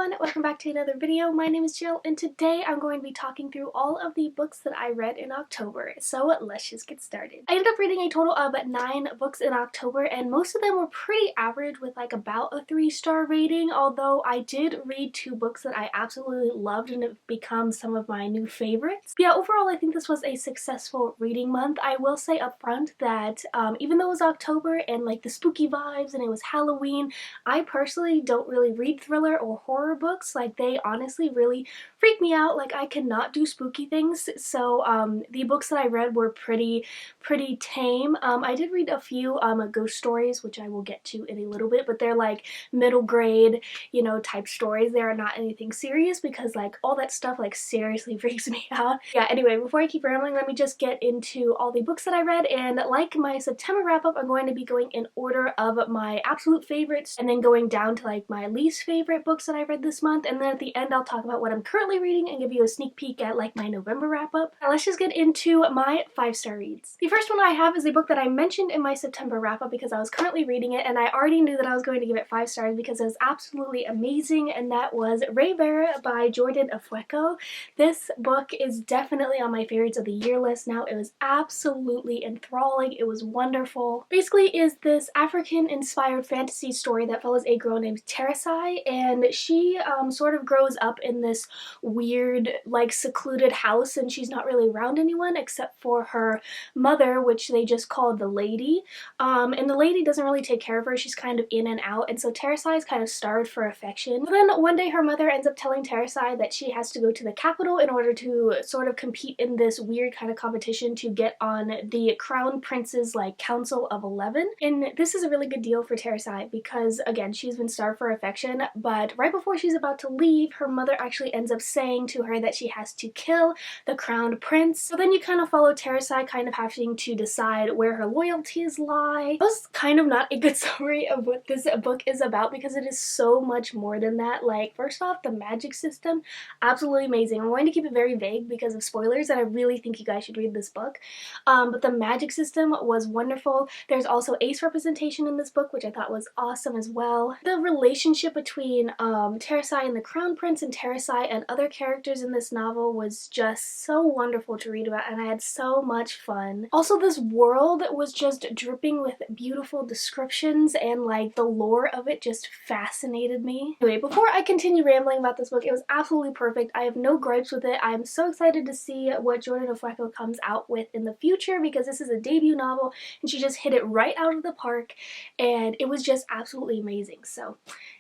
everyone, welcome back to another video. My name is Jill and today I'm going to be talking through all of the books that I read in October, so let's just get started. I ended up reading a total of 9 books in October and most of them were pretty average with like about a 3-star rating, although I did read 2 books that I absolutely loved and have become some of my new favorites. But yeah, overall I think this was a successful reading month. I will say up front that even though it was October and like the spooky vibes and it was Halloween, I personally don't really read thriller or horror books. Like, they honestly really freak me out. Like, I cannot do spooky things, so the books that I read were pretty tame. I did read a few ghost stories, which I will get to in a little bit, but they're like middle grade, you know, type stories. They are not anything serious because like all that stuff like seriously freaks me out. Yeah, anyway, before I keep rambling, let me just get into all the books that I read, and like my September wrap up, I'm going to be going in order of my absolute favorites and then going down to like my least favorite books that I read this month, and then at the end I'll talk about what I'm currently reading and give you a sneak peek at like my November wrap up. Now let's just get into my 5-star reads. The first one I have is a book that I mentioned in my September wrap up because I was currently reading it and I already knew that I was going to give it 5 stars because it was absolutely amazing, and that was Raybearer by Jordan Ifueko. This book is definitely on my favorites of the year list now. It was absolutely enthralling. It was wonderful. Basically is this African inspired fantasy story that follows a girl named Terasai, and she sort of grows up in this weird like secluded house, and she's not really around anyone except for her mother, which they just call the lady, and the lady doesn't really take care of her. She's kind of in and out, and so Terasai is kind of starved for affection. But then one day her mother ends up telling Terasai that she has to go to the capital in order to sort of compete in this weird kind of competition to get on the Crown Prince's like Council of 11. And this is a really good deal for Terasai because again, she's been starved for affection, but right before she's about to leave, her mother actually ends up saying to her that she has to kill the crowned prince. So then you kind of follow Terasai kind of having to decide where her loyalties lie. That was kind of not a good summary of what this book is about because it is so much more than that. Like, first off, the magic system, absolutely amazing. I'm going to keep it very vague because of spoilers, and I really think you guys should read this book. But the magic system was wonderful. There's also ace representation in this book, which I thought was awesome as well. The relationship between Terasai and the Crown Prince and Terasai and other characters in this novel was just so wonderful to read about, and I had so much fun. Also, this world was just dripping with beautiful descriptions, and like the lore of it just fascinated me. Anyway, before I continue rambling about this book, it was absolutely perfect. I have no gripes with it. I'm so excited to see what Jordan Ifueko comes out with in the future because this is a debut novel and she just hit it right out of the park, and it was just absolutely amazing. So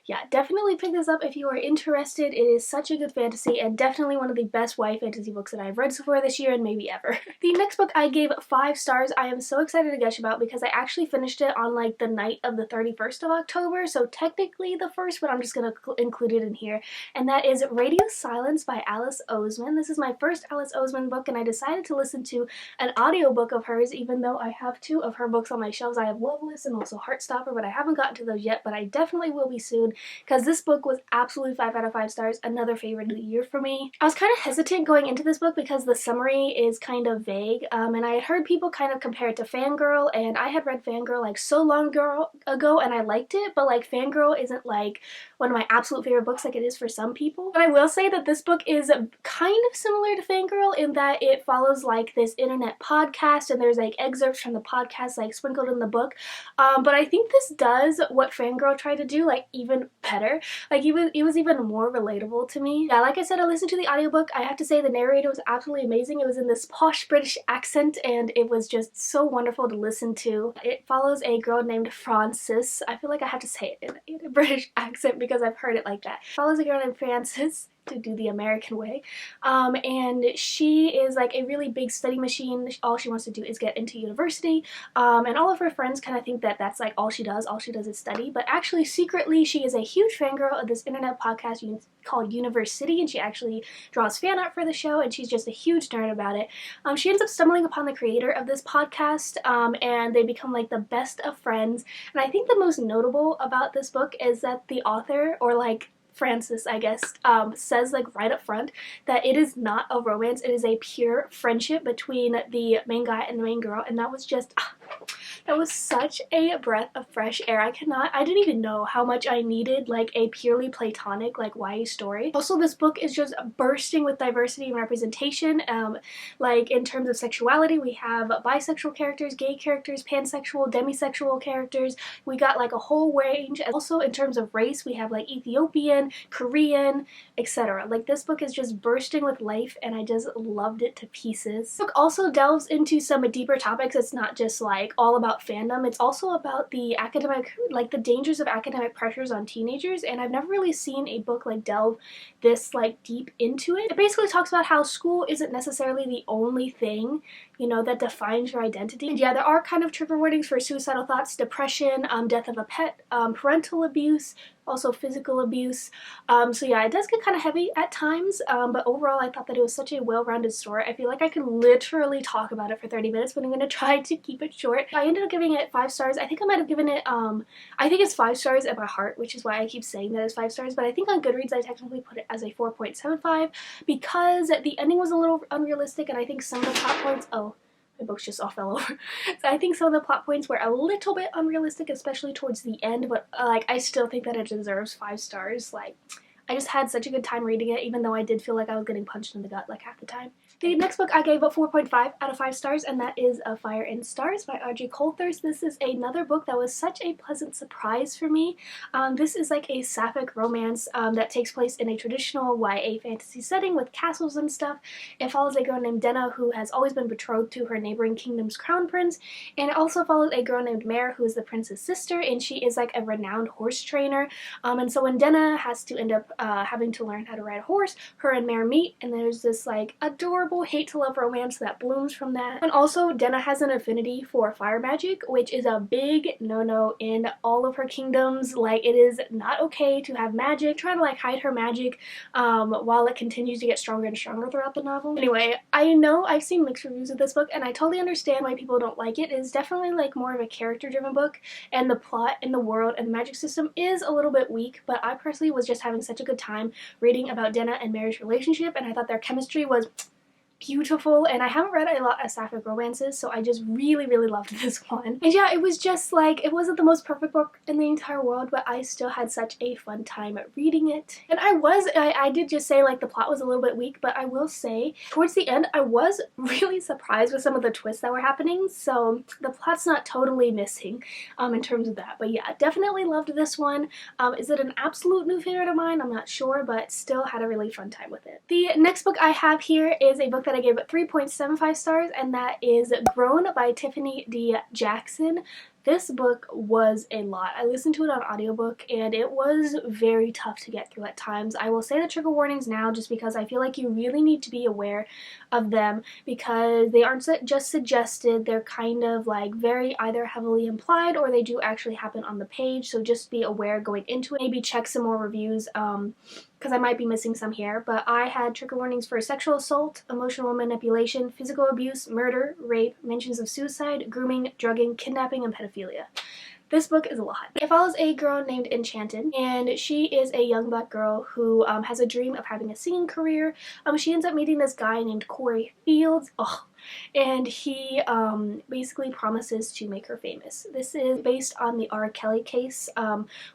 yeah, definitely pick this up if you are interested. It is such a good fantasy and definitely one of the best YA fantasy books that I've read so far this year and maybe ever. The next book I gave 5 stars. I am so excited to gush about because I actually finished it on like the night of the 31st of October, so technically the 1st, but I'm just gonna include it in here, and that is Radio Silence by Alice Oseman. This is my first Alice Oseman book, and I decided to listen to an audiobook of hers even though I have 2 of her books on my shelves. I have Loveless and also Heartstopper, but I haven't gotten to those yet, but I definitely will be soon because this book was absolutely 5 out of 5 stars, another favorite of the year for me. I was kind of hesitant going into this book because the summary is kind of vague, and I had heard people kind of compare it to Fangirl, and I had read Fangirl like so long ago and I liked it, but like Fangirl isn't like one of my absolute favorite books like it is for some people. But I will say that this book is kind of similar to Fangirl in that it follows like this internet podcast and there's like excerpts from the podcast like sprinkled in the book, but I think this does what Fangirl tried to do like even better. Like it was even more relatable to me. Yeah, like I said, I listened to the audiobook. I have to say the narrator was absolutely amazing. It was in this posh British accent and it was just so wonderful to listen to. It follows a girl named Frances. I feel like I have to say it in a British accent because I've heard it like that. It follows a girl named Frances to do the American way, and she is like a really big study machine. All she wants to do is get into university, and all of her friends kind of think that that's like all she does is study, but actually secretly she is a huge fangirl of this internet podcast called University, and she actually draws fan art for the show, and she's just a huge nerd about it. She ends up stumbling upon the creator of this podcast, and they become like the best of friends, and I think the most notable about this book is that the author, or like Frances, I guess, says like right up front that it is not a romance, it is a pure friendship between the main guy and the main girl, and that was just That was such a breath of fresh air. I didn't even know how much I needed like a purely platonic like YA story. Also, this book is just bursting with diversity and representation. Like in terms of sexuality, we have bisexual characters, gay characters, pansexual, demisexual characters. We got like a whole range. Also in terms of race, we have like Ethiopian, Korean, etc. Like this book is just bursting with life and I just loved it to pieces. This book also delves into some deeper topics. It's not just like all about fandom. It's also about the academic, like the dangers of academic pressures on teenagers, and I've never really seen a book like delve this like deep into it. It basically talks about how school isn't necessarily the only thing, you know, that defines your identity. And yeah, there are kind of trigger warnings for suicidal thoughts, depression, death of a pet, parental abuse, also physical abuse. So yeah, it does get kind of heavy at times, but overall I thought that it was such a well-rounded story. I feel like I could literally talk about it for 30 minutes, but I'm going to try to keep it short. I ended up giving it 5 stars. I think I might have given it, I think it's 5 stars at my heart, which is why I keep saying that it's 5 stars, but I think on Goodreads I technically put it as a 4.75 because the ending was a little unrealistic and I think some of the plot points, oh, my books just all fell over. So I think some of the plot points were a little bit unrealistic, especially towards the end, but like I still think that it deserves 5 stars. Like I just had such a good time reading it, even though I did feel like I was getting punched in the gut like half the time. The next book I gave a 4.5 out of 5 stars, and that is A Fire in Stars by Audrey Coulthurst. This is another book that was such a pleasant surprise for me. This is like a sapphic romance that takes place in a traditional YA fantasy setting with castles and stuff. It follows a girl named Denna who has always been betrothed to her neighboring kingdom's crown prince, and it also follows a girl named Mare who is the prince's sister, and she is like a renowned horse trainer. And so when Denna has to end up having to learn how to ride a horse, her and Mare meet, and there's this like adorable hate to love romance that blooms from that. And also Denna has an affinity for fire magic, which is a big no-no in all of her kingdoms. Like it is not okay to have magic, try to like hide her magic while it continues to get stronger and stronger throughout the novel. Anyway, I know I've seen mixed reviews of this book and I totally understand why people don't like it. It is definitely like more of a character driven book and the plot and the world and the magic system is a little bit weak, but I personally was just having such a good time reading about Denna and Mary's relationship, and I thought their chemistry was beautiful, and I haven't read a lot of sapphic romances, so I just really loved this one. And yeah, it was just like, it wasn't the most perfect book in the entire world, but I still had such a fun time reading it. And I did just say like the plot was a little bit weak, but I will say towards the end I was really surprised with some of the twists that were happening, so the plot's not totally missing in terms of that. But yeah, definitely loved this one. Is it an absolute new favorite of mine? I'm not sure, but still had a really fun time with it. The next book I have here is a book that I gave it 3.75 stars, and that is Grown by Tiffany D. Jackson. This book was a lot. I listened to it on audiobook and it was very tough to get through at times. I will say the trigger warnings now just because I feel like you really need to be aware of them because they aren't just suggested, they're kind of like very either heavily implied or they do actually happen on the page, so just be aware going into it. Maybe check some more reviews because I might be missing some here, but I had trigger warnings for sexual assault, emotional manipulation, physical abuse, murder, rape, mentions of suicide, grooming, drugging, kidnapping, and pedophilia. This book is a lot. It follows a girl named Enchanted, and she is a young black girl who has a dream of having a singing career. She ends up meeting this guy named Corey Fields. And he basically promises to make her famous. This is based on the R. Kelly case,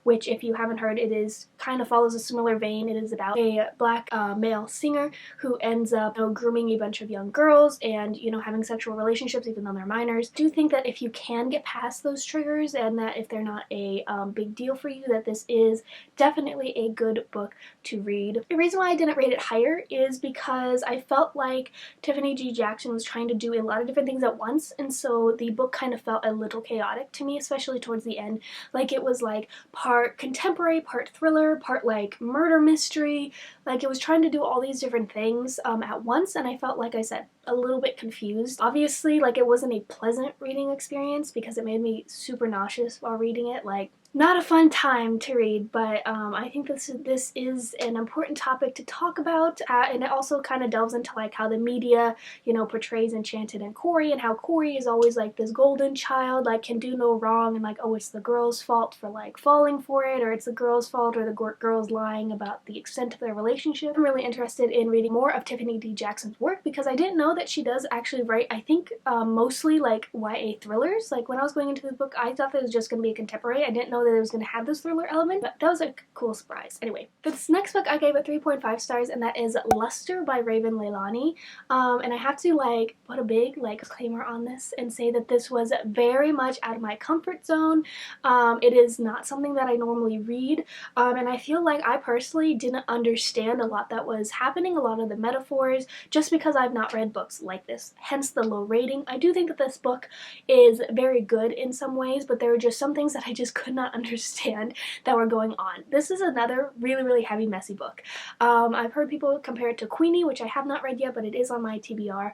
which if you haven't heard, it is kind of follows a similar vein. It is about a black male singer who ends up grooming a bunch of young girls and having sexual relationships even though they're minors. I do think that if you can get past those triggers and that if they're not a big deal for you, that this is definitely a good book to read. The reason why I didn't rate it higher is because I felt like Tiffany D. Jackson was trying to do a lot of different things at once, and so the book kind of felt a little chaotic to me, especially towards the end. Like it was like part contemporary, part thriller, part like murder mystery. Like it was trying to do all these different things at once, and I felt, like I said, a little bit confused. Obviously, like it wasn't a pleasant reading experience because it made me super nauseous while reading it. Like not a fun time to read, but I think this is an important topic to talk about, and it also kind of delves into like how the media, you know, portrays Enchanted and Corey, and how Corey is always like this golden child, like can do no wrong, and like, oh, it's the girl's fault for like falling for it, or it's the girl's fault, or the girl's lying about the extent of their relationship. I'm really interested in reading more of Tiffany D. Jackson's work because I didn't know that she does actually write, I think, mostly like YA thrillers. Like when I was going into the book, I thought that it was just going to be a contemporary. I didn't know that it was going to have this thriller element, but that was a cool surprise. Anyway, for this next book I gave it 3.5 stars, and that is Luster by Raven Leilani. And I have to like put a big like disclaimer on this and say that this was very much out of my comfort zone. It is not something that I normally read, and I feel like I personally didn't understand a lot that was happening, a lot of the metaphors, just because I've not read books like this, hence the low rating. I do think that this book is very good in some ways, but there were just some things that I just could not understand that were going on. This is another really heavy, messy book. I've heard people compare it to Queenie, which I have not read yet, but it is on my TBR.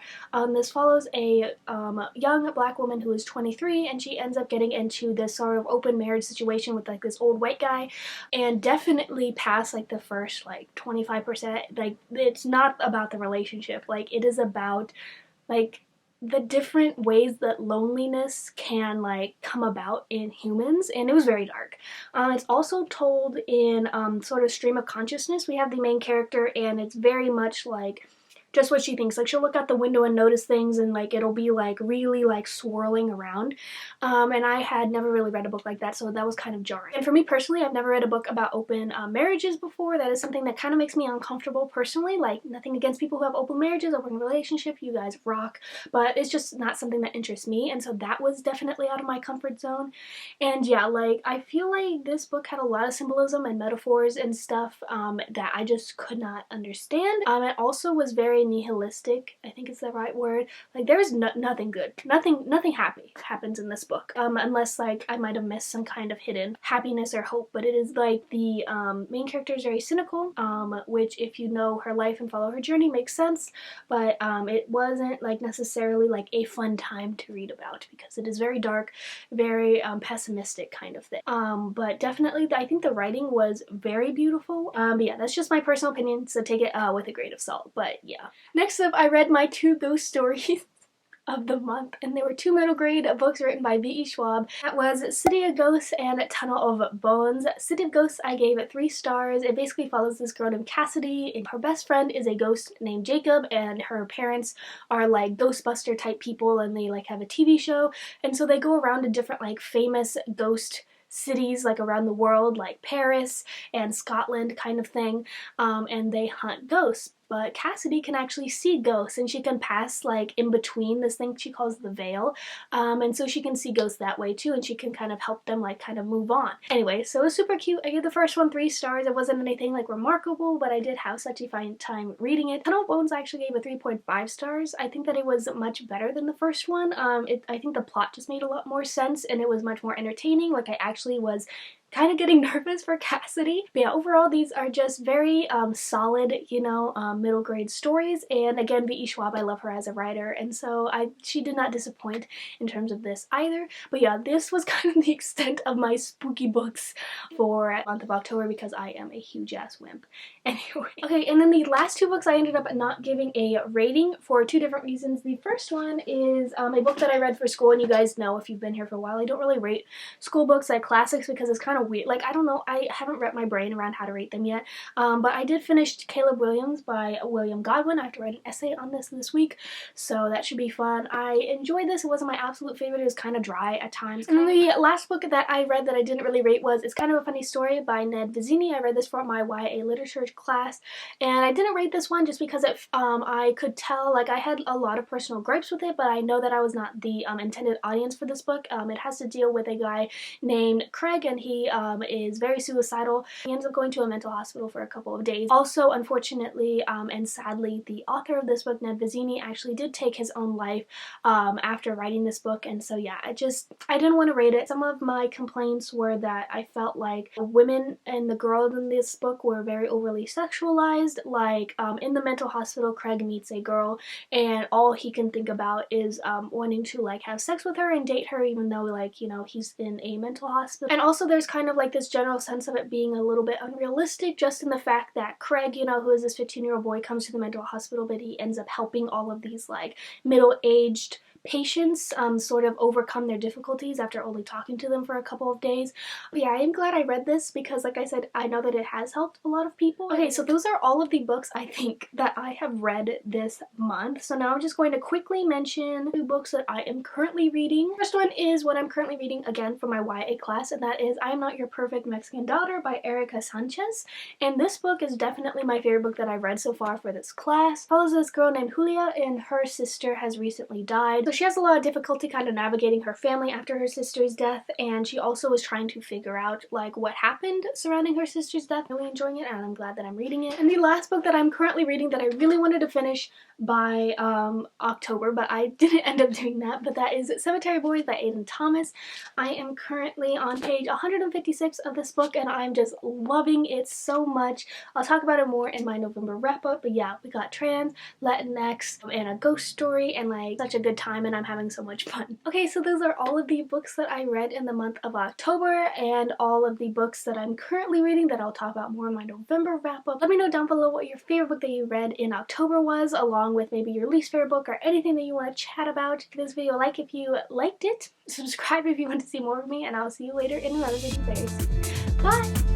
This follows a young black woman who is 23, and she ends up getting into this sort of open marriage situation with like this old white guy, and definitely past like the first like 25%, like it's not about the relationship. Like it is about like the different ways that loneliness can like come about in humans, and it was very dark. It's also told in sort of stream of consciousness. We have the main character, and it's very much like just what she thinks. Like she'll look out the window and notice things, and like it'll be like really like swirling around. And I had never really read a book like that, so that was kind of jarring. And for me personally, I've never read a book about open marriages before. That is something that kind of makes me uncomfortable personally. Like nothing against people who have open marriages, open relationship, you guys rock, but it's just not something that interests me, and so that was definitely out of my comfort zone. And yeah, like I feel like this book had a lot of symbolism and metaphors and stuff that I just could not understand. It also was very nihilistic, I think it's the right word. Like there is nothing good, nothing happy happens in this book, unless like I might have missed some kind of hidden happiness or hope. But it is like the main character is very cynical, which if you know her life and follow her journey makes sense, but it wasn't like necessarily like a fun time to read about because it is very dark, very pessimistic kind of thing. But definitely I think the writing was very beautiful. But yeah, that's just my personal opinion, so take it with a grain of salt. But yeah. Next up, I read my 2 ghost stories of the month, and they were 2 middle grade books written by V.E. Schwab. That was City of Ghosts and Tunnel of Bones. City of Ghosts I gave it 3 stars. It basically follows this girl named Cassidy, and her best friend is a ghost named Jacob, and her parents are like Ghostbuster type people, and they like have a TV show, and so they go around to different like famous ghost cities like around the world, like Paris and Scotland kind of thing, and they hunt ghosts. But Cassidy can actually see ghosts, and she can pass like in between this thing she calls the veil, and so she can see ghosts that way too, and she can kind of help them like kind of move on. Anyway, so it was super cute. I gave the first one 3 stars. It wasn't anything like remarkable, but I did have such a fine time reading it. Tunnel of Bones I actually gave a 3.5 stars. I think that it was much better than the first one. I think the plot just made a lot more sense, and it was much more entertaining. Like I actually was kind of getting nervous for Cassidy. But yeah, overall these are just very solid, you know, middle grade stories. And again, V.E. Schwab, I love her as a writer, and so she did not disappoint in terms of this either. But yeah, this was kind of the extent of my spooky books for the month of October because I am a huge ass wimp. Anyway, okay, and then the last 2 books I ended up not giving a rating for 2 different reasons. The first one is a book that I read for school, and you guys know if you've been here for a while, I don't really rate school books like classics because it's kind of weird. Like, I don't know, I haven't wrapped my brain around how to rate them yet, but I did finish Caleb Williams by William Godwin. I have to write an essay on this week, so that should be fun. I enjoyed this. It wasn't my absolute favorite. It was kind of dry at times. And then the last book that I read that I didn't really rate was It's Kind of a Funny Story by Ned Vizzini. I read this for my YA literature class, and I didn't rate this one just because I could tell, like, I had a lot of personal gripes with it, but I know that I was not the intended audience for this book. It has to deal with a guy named Craig, and he is very suicidal. He ends up going to a mental hospital for a couple of days. Also, unfortunately and sadly, the author of this book, Ned Vizzini, actually did take his own life after writing this book, and so yeah, I didn't want to rate it. Some of my complaints were that I felt like the women and the girls in this book were very overly sexualized. Like in the mental hospital, Craig meets a girl, and all he can think about is wanting to like have sex with her and date her, even though, like, you know, he's in a mental hospital. And also there's kind kind of like this general sense of it being a little bit unrealistic, just in the fact that Craig, you know, who is this 15-year-old boy, comes to the mental hospital, but he ends up helping all of these like middle-aged patients sort of overcome their difficulties after only talking to them for a couple of days. But yeah, I am glad I read this because, like I said, I know that it has helped a lot of people. Okay, so those are all of the books I think that I have read this month. So now I'm just going to quickly mention 2 books that I am currently reading. First one is what I'm currently reading again for my YA class, and that is I Am Not Your Perfect Mexican Daughter by Erika Sanchez. And this book is definitely my favorite book that I've read so far for this class. It follows this girl named Julia, and her sister has recently died. So she has a lot of difficulty kind of navigating her family after her sister's death, and she also is trying to figure out like what happened surrounding her sister's death. I'm really enjoying it, and I'm glad that I'm reading it. And the last book that I'm currently reading that I really wanted to finish by October, but I didn't end up doing that, but that is Cemetery Boys by Aiden Thomas. I am currently on page 156 of this book, and I'm just loving it so much. I'll talk about it more in my November wrap-up, but yeah, we got trans, Latinx, and a ghost story, and like such a good time, and I'm having so much fun. Okay, so those are all of the books that I read in the month of October, and all of the books that I'm currently reading that I'll talk about more in my November wrap-up. Let me know down below what your favorite book that you read in October was, along with maybe your least favorite book or anything that you want to chat about. Give this video a like if you liked it, subscribe if you want to see more of me, and I'll see you later in another video very soon. Bye!